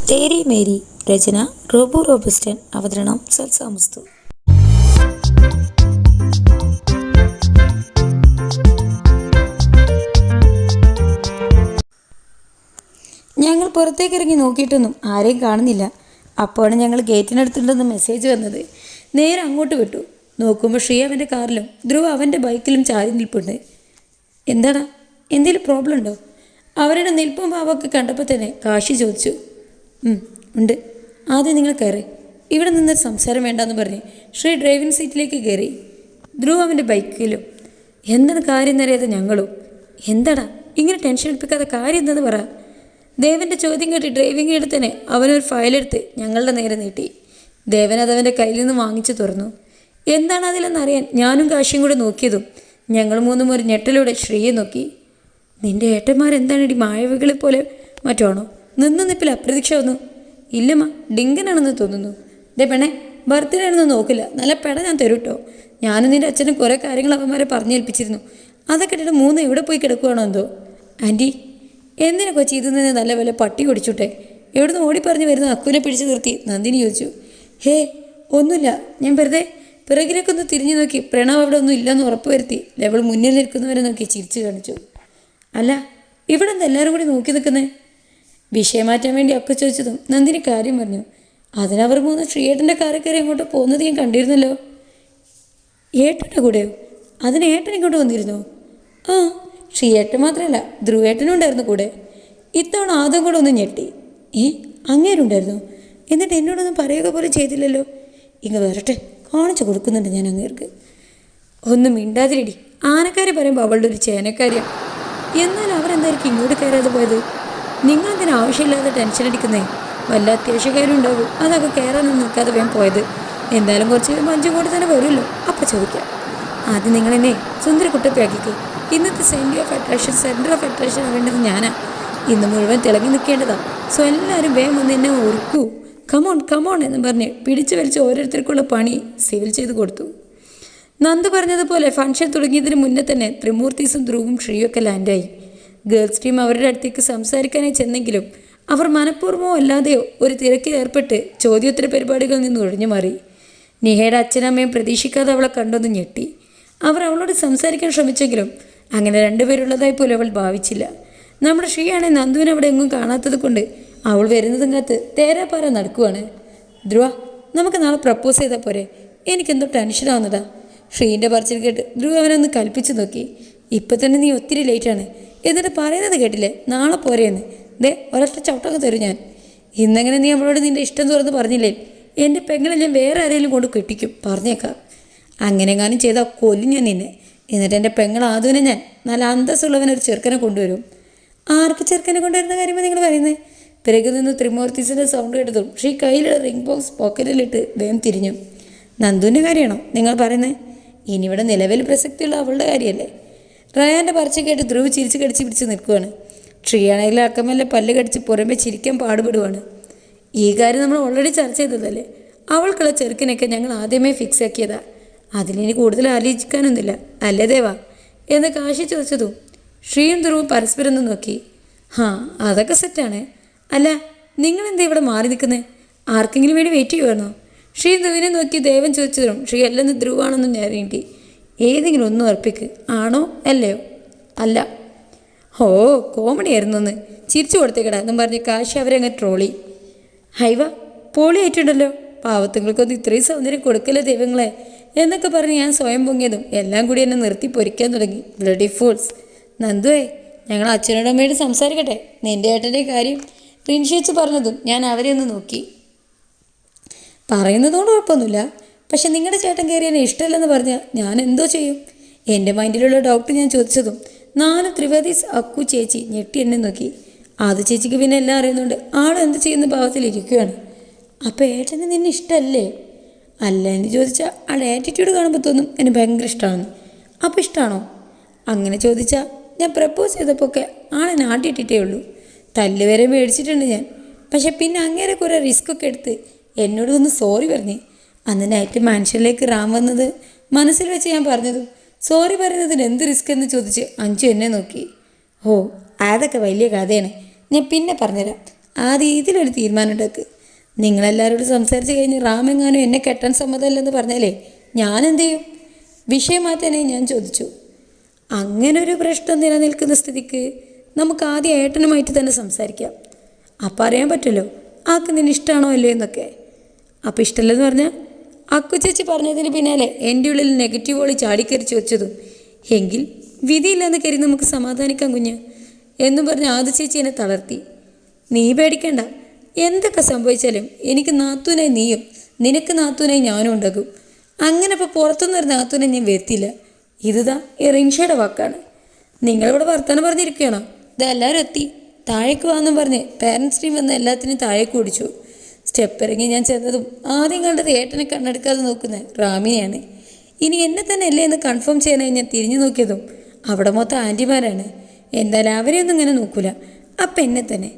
തേരി Mary രചന റോബു റോബസ്റ്റൻ അവതരണം സൽസാമുസ്തു. ഞങ്ങൾ പുറത്തേക്കിറങ്ങി നോക്കിയിട്ടൊന്നും ആരെയും കാണുന്നില്ല. അപ്പോഴാണ് ഞങ്ങൾ ഗേറ്റിനടുത്തുണ്ടെന്ന് മെസ്സേജ് വന്നത്. നേരെ അങ്ങോട്ട് വിട്ടു. നോക്കുമ്പോൾ ശ്രീ അവൻ്റെ കാറിലും ധ്രുവ അവൻ്റെ ബൈക്കിലും ചാരി നിൽപ്പുണ്ട്. എന്താടാ, എന്തെങ്കിലും പ്രോബ്ലം ഉണ്ടോ? അവരുടെ നിൽപ്പും ഭാവമൊക്കെ കണ്ടപ്പോൾ തന്നെ കാശി ചോദിച്ചു. ഉണ്ട്. ആദ്യം നിങ്ങൾ കയറി. ഇവിടെ നിന്ന് സംസാരം വേണ്ടെന്ന് പറഞ്ഞ് ശ്രീ ഡ്രൈവിംഗ് സീറ്റിലേക്ക് കയറി. ധ്രുവ അവൻ്റെ ബൈക്കിലും. എന്താണ് കാര്യം എന്നറിയാതെ ഞങ്ങളും. എന്താടാ ഇങ്ങനെ ടെൻഷൻ എടുപ്പിക്കാതെ കാര്യം എന്തെന്ന് പറ. ദേവൻ്റെ ചോദ്യം കേട്ട് ഡ്രൈവിംഗ് എടുത്ത് തന്നെ അവനൊരു ഫയലെടുത്ത് ഞങ്ങളുടെ നേരെ നീട്ടി. ദേവൻ അതവൻ്റെ കയ്യിൽ നിന്ന് വാങ്ങിച്ചു തുറന്നു. എന്താണ് അതിലെന്നറിയാൻ ഞാനും കാശിയും കൂടെ നോക്കിയതും ഞങ്ങൾ മൂന്നും ഒരു ഞെട്ടലോടെ ശ്രീയെ നോക്കി. നിൻ്റെ ഏട്ടന്മാരെന്താണ് ഇടി മായവികളെ പോലെ മറ്റാണോ? നിപ്പിൽ അപ്രതീക്ഷ വന്നു. ഇല്ലമ്മ, ഡിങ്കനാണെന്ന് തോന്നുന്നു. ദേ പെണ്ണെ, ബർത്ത്ഡേ ആണെന്ന് നോക്കില്ല, നല്ല പെട ഞാൻ തരും കേട്ടോ. ഞാനും നിൻ്റെ അച്ഛനും കുറേ കാര്യങ്ങൾ അവന്മാരെ പറഞ്ഞേൽപ്പിച്ചിരുന്നു. അതൊക്കെ ഇട്ടിട്ട് മൂന്ന് എവിടെ പോയി കിടക്കുകയാണോ എന്തോ. ആൻറ്റി, എന്തിനാ കൊച്ചി ഇതിൽ നിന്ന് നല്ല പോലെ പട്ടി കുടിച്ചുട്ടെ? എവിടുന്ന് ഓടിപ്പറഞ്ഞ് വരുന്ന അക്കുവിനെ പിടിച്ചു നിർത്തി നന്ദിനി ചോദിച്ചു. ഹേ ഒന്നുമില്ല, ഞാൻ വെറുതെ പിറകിലേക്ക് ഒന്ന് തിരിഞ്ഞു നോക്കി. പ്രണവ് അവിടെ ഒന്നും ഇല്ലെന്ന് ഉറപ്പ് വരുത്തി ലെവൾ മുന്നിൽ നിൽക്കുന്നവരെ നോക്കി ചിരിച്ചു കാണിച്ചു. അല്ല, ഇവിടെ എന്താ എല്ലാവരും കൂടി നോക്കി നിൽക്കുന്നേ? വിഷയം മാറ്റാൻ വേണ്ടി ഒക്കെ ചോദിച്ചതും നന്ദിനി കാര്യം പറഞ്ഞു. അതിനവർ മൂന്ന് ശ്രീയേട്ടൻ്റെ കാറിൽ കയറി അങ്ങോട്ട് പോകുന്നത് ഞാൻ കണ്ടിരുന്നല്ലോ. ഏട്ടൻ്റെ കൂടെയോ? അതിന് ഏട്ടൻ ഇങ്ങോട്ട് വന്നിരുന്നോ? ആ, ശ്രീയേട്ടൻ മാത്രമല്ല, ധ്രുവേട്ടനും ഉണ്ടായിരുന്നു കൂടെ. ഇത്തവണ ആദ്യം കൂടെ ഒന്ന് ഞെട്ടി. അങ്ങേരുണ്ടായിരുന്നു? എന്നിട്ട് എന്നോടൊന്നും പറയുക പോലും ചെയ്തില്ലല്ലോ. ഇങ്ങ് വരട്ടെ, കാണിച്ചു കൊടുക്കുന്നുണ്ട് ഞാൻ അങ്ങേർക്ക്. ഒന്നും മിണ്ടാതിരിടി. ആനക്കാരി പറയുമ്പോൾ അവളുടെ ഒരു ചേനക്കാരിയാണ്. എന്നാലും അവരെന്തായിരിക്കും ഇങ്ങോട്ട് കയറാതെ പോയത്? നിങ്ങളെന്തിനാ ആവശ്യമില്ലാതെ ടെൻഷൻ അടിക്കുന്നേ? വല്ല അത്യാവശ്യക്കാരും ഉണ്ടാവും, അതൊക്കെ കയറാനൊന്നും നിൽക്കാതെ വേഗം പോയത്. എന്തായാലും കുറച്ച് മഞ്ചും കൂടെ തന്നെ വരുമല്ലോ, അപ്പം ചോദിക്കാം. ആദ്യം നിങ്ങളെന്നെ സുന്ദര കുട്ടപ്പിയാക്കിക്കോ. ഇന്നത്തെ സെൻറ്റർ ഓഫ് അട്രാക്ഷൻ ആവേണ്ടത് ഞാനാ. ഇന്ന് മുഴുവൻ തിളങ്ങി നിൽക്കേണ്ടതാണ്. സോ എല്ലാവരും വേഗം വന്ന് എന്നെ ഒരുക്കൂ. കമോൺ എന്ന് പറഞ്ഞ് പിടിച്ചു വലിച്ച് ഓരോരുത്തർക്കുള്ള പണി സിവിൽ ചെയ്ത് കൊടുത്തു. നന്ദു പറഞ്ഞതുപോലെ ഫംഗ്ഷൻ തുടങ്ങിയതിന് മുന്നേ തന്നെ ത്രിമൂർത്തീസും ധ്രുവും ശ്രീയൊക്കെ ലാൻഡായി. ഗേൾസ് ടീം അവരുടെ അടുത്തേക്ക് സംസാരിക്കാനായി ചെന്നെങ്കിലും അവർ മനഃപൂർവ്വമോ അല്ലാതെയോ ഒരു തിരക്കിൽ ഏർപ്പെട്ട് ചോദ്യോത്തര പരിപാടികളിൽ നിന്ന് ഒഴിഞ്ഞു മാറി. നിഹയുടെ അച്ഛനമ്മയും പ്രതീക്ഷിക്കാതെ അവളെ കണ്ടൊന്ന് ഞെട്ടി. അവർ അവളോട് സംസാരിക്കാൻ ശ്രമിച്ചെങ്കിലും അങ്ങനെ രണ്ടുപേരുള്ളതായി പോലും അവൾ ഭാവിച്ചില്ല. നമ്മുടെ ശ്രീയാണെങ്കിൽ നന്ദുവിനെ അവിടെ എങ്ങും കാണാത്തത് കൊണ്ട് അവൾ വരുന്നതും കാത്ത് തേരാപ്പാറ നടക്കുവാണ്. ധ്രുവ, നമുക്ക് നാളെ പ്രപ്പോസ് ചെയ്താൽ പോരെ? എനിക്കെന്തോ ടെൻഷനാവുന്നതാ. ശ്രീൻ്റെ പറച്ചിൽ കേട്ട് ധ്രുവ അവനൊന്ന് കൽപ്പിച്ചു നോക്കി. ഇപ്പം തന്നെ നീ ഒത്തിരി ലേറ്റാണ്. എന്നിട്ട് പറയുന്നത് കേട്ടില്ലേ, നാളെ പോരെയെന്ന്. ദേ ഒരൊറ്റ ചവിട്ടൊക്കെ തരും ഞാൻ. ഇന്നെങ്ങനെ നീ അവളോട് നിൻ്റെ ഇഷ്ടം തുറന്ന് പറഞ്ഞില്ലേ? എൻ്റെ പെങ്ങളെ ഞാൻ വേറെ ആരെങ്കിലും കൊണ്ട് കെട്ടിക്കും, പറഞ്ഞേക്കാം. അങ്ങനെങ്ങാനും ചെയ്താൽ കൊല്ലും ഞാൻ നിന്നെ. എന്നിട്ട് എൻ്റെ പെങ്ങൾ ആദ്യനെ ഞാൻ നല്ല അന്തസ്സുള്ളവനൊരു ചെറുക്കനെ കൊണ്ടുവരും. ആർക്ക് ചെറുക്കനെ കൊണ്ടുവരുന്ന കാര്യമാണ് നിങ്ങൾ പറയുന്നത്? പിറകിൽ നിന്ന് ത്രിമൂർത്തീസിൻ്റെ സൗണ്ട് കേട്ടതും ശ്രീ കയ്യിലുള്ള റിംഗ് ബോക്സ് പോക്കറ്റിലിട്ട് വേഗം തിരിഞ്ഞു. നന്ദുവിൻ്റെ കാര്യമാണോ നിങ്ങൾ പറയുന്നത്? ഇനിയിവിടെ നിലവിൽ പ്രസക്തിയുള്ള അവളുടെ കാര്യമല്ലേ? റയാൻ്റെ പറച്ച കേട്ട് ധ്രുവ് ചിരിച്ച് കടിച്ച് പിടിച്ച് നിൽക്കുകയാണ്. ശ്രീയാണെങ്കിൽ അക്കമല്ല പല്ല് കടിച്ച് പുറമെ ചിരിക്കാൻ പാടുപെടുവാണ്. ഈ കാര്യം നമ്മൾ ഓൾറെഡി ചർച്ച ചെയ്തതല്ലേ. അവൾക്കുള്ള ചെറുക്കിനൊക്കെ ഞങ്ങൾ ആദ്യമേ ഫിക്സ് ആക്കിയതാ. അതിലിനി കൂടുതൽ ആലോചിക്കാനൊന്നുമില്ല, അല്ലേ ദേവാ എന്ന് കാശി ചോദിച്ചതും ശ്രീയും ധ്രുവും പരസ്പരം ഒന്ന് നോക്കി. അതൊക്കെ സെറ്റാണ്. അല്ല, നിങ്ങളെന്താ ഇവിടെ മാറി നിൽക്കുന്നത്? ആർക്കെങ്കിലും വേണ്ടി വെയിറ്റ് ചെയ്യുവാണോ? ശ്രീ ധ്രുവിനെ നോക്കി ദേവൻ ചോദിച്ചതും ശ്രീ അല്ലെന്ന് ധ്രുവാണെന്നും ഞാൻ വേണ്ടി. ഏതെങ്കിലും ഒന്നും ഉറപ്പിക്ക്. ആണോ അല്ലയോ? അല്ല. കോമഡി ആയിരുന്നു ഒന്ന്. ചിരിച്ചു കൊടുത്തേക്കടാ എന്നും പറഞ്ഞ് കാശി അവരെ അങ്ങ് ട്രോളി. ഹൈവ, പോളി ആയിട്ടുണ്ടല്ലോ. പാവത്തുങ്ങൾക്കൊന്നും ഇത്രയും സൗന്ദര്യം കൊടുക്കല്ലേ ദൈവങ്ങളെ എന്നൊക്കെ പറഞ്ഞ് ഞാൻ സ്വയം പൊങ്ങിയതും എല്ലാം കൂടി എന്നെ നിർത്തി പൊരിക്കാൻ തുടങ്ങി. Bloody fools. നന്ദുവേ, ഞങ്ങൾ അച്ഛനോട് അമ്മയോട് സംസാരിക്കട്ടെ. നിൻ്റെ ഏട്ടൻ്റെ കാര്യം റിൻഷിച്ച് പറഞ്ഞതും ഞാൻ അവരെ ഒന്ന് നോക്കി. പറയുന്നതുകൊണ്ട് കുഴപ്പമൊന്നുമില്ല. പക്ഷെ നിങ്ങളുടെ ചേട്ടൻ കയറി എന്നെ ഇഷ്ടമല്ലെന്ന് പറഞ്ഞാൽ ഞാൻ എന്തോ ചെയ്യും? എൻ്റെ മൈൻഡിലുള്ള ഡൗട്ട് ഞാൻ ചോദിച്ചതും 4 ത്രിവേദീസ് അക്കു ചേച്ചി ഞെട്ടി എന്നെ നോക്കി. ആദ്യ ചേച്ചിക്ക് പിന്നെ എല്ലാം അറിയുന്നുണ്ട് ആളെന്ത് ചെയ്യുന്ന ഭാവത്തിലിരിക്കുകയാണ്. അപ്പോൾ ഏട്ടന് നിന്നെ ഇഷ്ടമല്ലേ? അല്ല എന്ന് ചോദിച്ചാൽ ആളുടെ ആറ്റിറ്റ്യൂഡ് കാണുമ്പോൾ തോന്നും എന്നെ ഭയങ്കര ഇഷ്ടമാണ്. അപ്പോൾ ഇഷ്ടമാണോ? അങ്ങനെ ചോദിച്ചാൽ ഞാൻ പ്രപ്പോസ് ചെയ്തപ്പോൾ ഒക്കെ ആളെന്നെ ആട്ടിയിട്ടിട്ടേ ഉള്ളൂ. തല്ല് വരെ മേടിച്ചിട്ടുണ്ട് ഞാൻ. പക്ഷെ പിന്നെ അങ്ങേരെ കുറേ റിസ്ക് ഒക്കെ എടുത്ത് എന്നോട് ഒന്ന് സോറി പറഞ്ഞ്. അന്ന് നൈറ്റ് മാൻഷനിലേക്ക് റാം വന്നത് മനസ്സിൽ വെച്ച് ഞാൻ പറഞ്ഞതും സോറി പറയുന്നതിന് എന്ത് റിസ്ക് എന്ന് ചോദിച്ച് അഞ്ചു എന്നെ നോക്കി. അതൊക്കെ വലിയ കഥയാണ്, ഞാൻ പിന്നെ പറഞ്ഞുതരാം. ആദ്യം ഇതിലൊരു തീരുമാനം ഉണ്ടാക്കുക. നിങ്ങളെല്ലാവരോടും സംസാരിച്ച് കഴിഞ്ഞ് റാമെങ്ങാനും എന്നെ കെട്ടാൻ സമ്മതമല്ലെന്ന് പറഞ്ഞാലേ ഞാനെന്ത് ചെയ്യും? വിഷയം മാറ്റാനേ ഞാൻ ചോദിച്ചു. അങ്ങനൊരു പ്രശ്നം നിലനിൽക്കുന്ന സ്ഥിതിക്ക് നമുക്ക് ആദ്യം ഏട്ടനുമായിട്ട് തന്നെ സംസാരിക്കാം. അപ്പം അറിയാൻ പറ്റുമല്ലോ ആൾക്ക് നിന്നെ ഇഷ്ടമാണോ അല്ലേ എന്നൊക്കെ. അപ്പം ഇഷ്ടമല്ലെന്ന് പറഞ്ഞാൽ അക്കു ചേച്ചി പറഞ്ഞതിന് പിന്നാലെ എൻ്റെ ഉള്ളിൽ നെഗറ്റീവ് ഓളി ചാടിക്കരിച്ച് വെച്ചതും എങ്കിൽ വിധിയില്ലെന്ന് കരുതി നമുക്ക് സമാധാനിക്കാം കുഞ്ഞ് എന്നും പറഞ്ഞ് ആദ്യ ചേച്ചി എന്നെ തളർത്തി. നീ പേടിക്കണ്ട, എന്തൊക്കെ സംഭവിച്ചാലും എനിക്ക് നാത്തൂനായി നീയും നിനക്ക് നാത്തൂനായി ഞാനും ഉണ്ടാകും. അങ്ങനെ ഇപ്പോൾ പുറത്തുനിന്ന് ഒരു നാത്തൂനെ ഞാൻ വരുത്തില്ല. ഇതാ റിൻഷയുടെ വാക്കാണ്. നിങ്ങളിവിടെ വർത്തമാനം പറഞ്ഞിരിക്കുകയാണോ? ഇതെല്ലാവരും എത്തി, താഴേക്ക് വാന്നും പറഞ്ഞ് പാരൻസ് ടീം വന്ന് എല്ലാത്തിനും താഴേക്ക് ഓടിച്ചു. സ്റ്റെപ്പ് ഇറങ്ങി ഞാൻ ചെന്നതും ആദ്യം കണ്ടത് ഏട്ടനെ കണ്ണെടുക്കാതെ നോക്കുന്ന റാമിനെയാണ്. ഇനി എന്നെ തന്നെ അല്ലേ എന്ന് കൺഫേം ചെയ്യാനായി ഞാൻ തിരിഞ്ഞു നോക്കിയതും അവിടെ മൊത്തം ആൻറ്റിമാരാണ്. എന്തായാലും അവരെയൊന്നും ഇങ്ങനെ നോക്കൂല. അപ്പം എന്നെ തന്നെ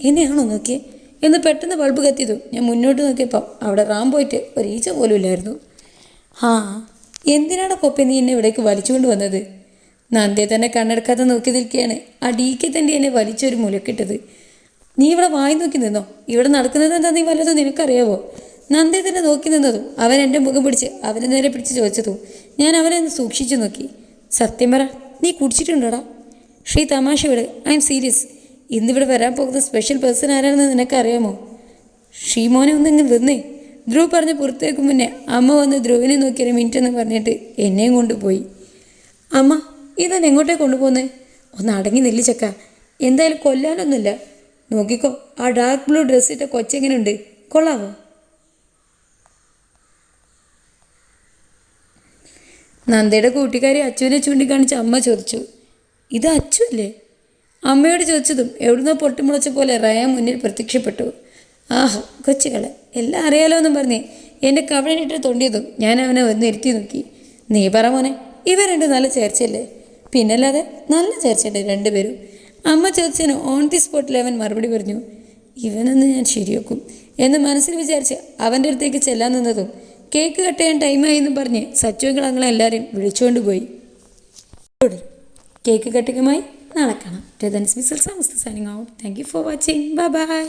എന്നെയാണോ നോക്കിയേ എന്ന് പെട്ടെന്ന് ബൾബ് കത്തിയതും ഞാൻ മുന്നോട്ട് നോക്കിയപ്പോൾ അവിടെ റാം പോയിട്ട് ഒരീച്ച പോലും ഇല്ലായിരുന്നു. എന്തിനാണ് കൊപ്പ നീ എന്നെ ഇവിടേക്ക് വലിച്ചുകൊണ്ട് വന്നത്? നന്ദിയെ തന്നെ കണ്ണെടുക്കാതെ നോക്കി നിൽക്കുകയാണ് ആ ഡീക്ക് തന്നെ എന്നെ വലിച്ചൊരു മുലക്കിട്ടത്. നീ ഇവിടെ വായി നോക്കി നിന്നോ? ഇവിടെ നടക്കുന്നത് എന്താ നീ വല്ലതും നിനക്കറിയാവോ? നന്ദിയെ തന്നെ നോക്കി നിന്നതും അവൻ എൻ്റെ മുഖം പിടിച്ച് അവനെ നേരെ പിടിച്ച് ചോദിച്ചതും ഞാൻ അവനെ ഒന്ന് സൂക്ഷിച്ചു നോക്കി. സത്യം പറ, നീ കുടിച്ചിട്ടുണ്ടോടാ? ശ്രീ തമാശ വിട്, ഐ എം സീരിയസ്. ഇന്നിവിടെ വരാൻ പോകുന്ന സ്പെഷ്യൽ പേഴ്സൺ ആരാണെന്ന് നിനക്കറിയാമോ? ഷീമോനെ ഒന്നിങ്ങ് വന്നേ. ധ്രുവ് പറഞ്ഞ് പുറത്തേക്ക് മുന്നേ അമ്മ വന്ന് ധ്രുവിനെ നോക്കിയൊരു മിനിറ്റ് എന്ന് പറഞ്ഞിട്ട് എന്നെയും കൊണ്ടുപോയി. അമ്മ ഇതെന്നെ എങ്ങോട്ടേ കൊണ്ടുപോകുന്നേ? ഒന്ന് അടങ്ങി നെല്ലിച്ചക്ക, എന്തായാലും കൊല്ലാനൊന്നുമില്ല. നോക്കിക്കോ, ആ ഡാർക്ക് ബ്ലൂ ഡ്രസ്സിട്ട കൊച്ചെങ്ങനെയുണ്ട്? കൊള്ളാവോ? നന്ദയുടെ കൂട്ടുകാരി അച്ചുവിനെ ചൂണ്ടിക്കാണിച്ച് അമ്മ ചോദിച്ചു. ഇത് അച്ചു അല്ലേ? അമ്മയോട് ചോദിച്ചതും എവിടുന്നോ പൊട്ടിമുളച്ച പോലെ റയാൻ മുന്നിൽ പ്രത്യക്ഷപ്പെട്ടു. ആഹാ കൊച്ചുകളെ, എല്ലാം അറിയാലോ എന്നും പറഞ്ഞേ എൻ്റെ കവളിനിട്ട് തൊണ്ടിയതും ഞാൻ അവനെ ഒന്ന് ഇരുത്തി നോക്കി. നീ പറ മോനെ, ഇവ രണ്ട് നല്ല ചേർച്ചയല്ലേ? പിന്നല്ലാതെ നല്ല ചേർച്ചയുണ്ട് രണ്ടുപേരും. അമ്മ ചോദിച്ചതിന് ഓൺ ദി സ്പോട്ടിൽ അവൻ മറുപടി പറഞ്ഞു. ഇവനൊന്ന് ഞാൻ ശരിയാക്കും എന്ന് മനസ്സിൽ വിചാരിച്ച് അവൻ്റെ അടുത്തേക്ക് ചെല്ലാൻ നിന്നതും കേക്ക് കട്ട് ചെയ്യാൻ ടൈമായി എന്നും പറഞ്ഞ് സച്ചുവങ്ങളെ എല്ലാവരെയും വിളിച്ചുകൊണ്ട് പോയി. കേക്ക് കട്ടിങ്ങുമായി നാളെ കാണാം. Samastha signing out. Thank you for watching. Bye by.